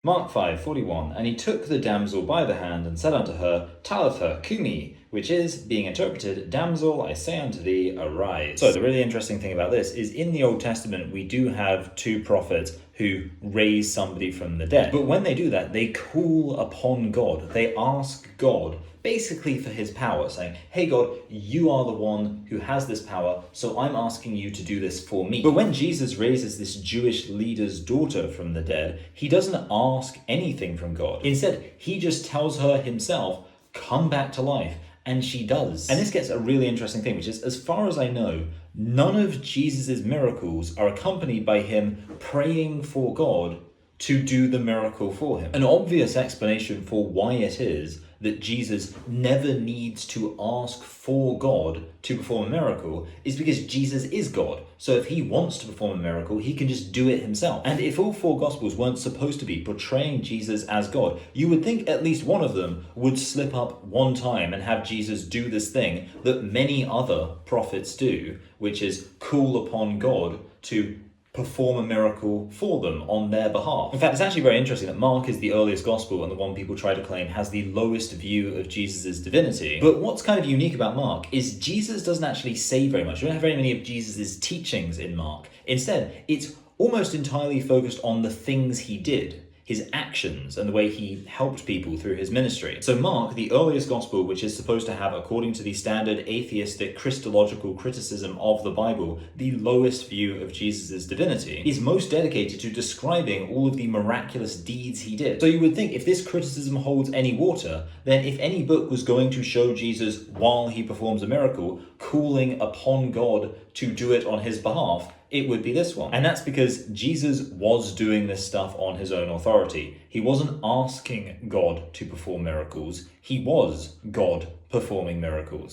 Mark 5:41, and he took the damsel by the hand and said unto her, Talitha, cumi, which is, being interpreted, Damsel, I say unto thee, arise. So the really interesting thing about this is in the Old Testament, we do have two prophets who raise somebody from the dead. But when they do that, they call upon God. They ask God basically for his power, saying, hey God, you are the one who has this power, so I'm asking you to do this for me. But when Jesus raises this Jewish leader's daughter from the dead, he doesn't ask anything from God. Instead, he just tells her himself, come back to life. And she does. And this gets a really interesting thing, which is, as far as I know, none of Jesus's miracles are accompanied by him praying for God to do the miracle for him. An obvious explanation for why it is that Jesus never needs to ask for God to perform a miracle is because Jesus is God. So if he wants to perform a miracle, he can just do it himself. And if all four Gospels weren't supposed to be portraying Jesus as God, you would think at least one of them would slip up one time and have Jesus do this thing that many other prophets do, which is call upon God to perform a miracle for them on their behalf. In fact, it's actually very interesting that Mark is the earliest gospel and the one people try to claim has the lowest view of Jesus' divinity. But what's kind of unique about Mark is Jesus doesn't actually say very much. We don't have very many of Jesus' teachings in Mark. Instead, it's almost entirely focused on the things he did, his actions, and the way he helped people through his ministry. So Mark, the earliest gospel, which is supposed to have, according to the standard atheistic Christological criticism of the Bible, the lowest view of Jesus' divinity, is most dedicated to describing all of the miraculous deeds he did. So you would think if this criticism holds any water, then if any book was going to show Jesus while he performs a miracle, calling upon God to do it on his behalf, it would be this one. And that's because Jesus was doing this stuff on his own authority. He wasn't asking God to perform miracles. He was God performing miracles.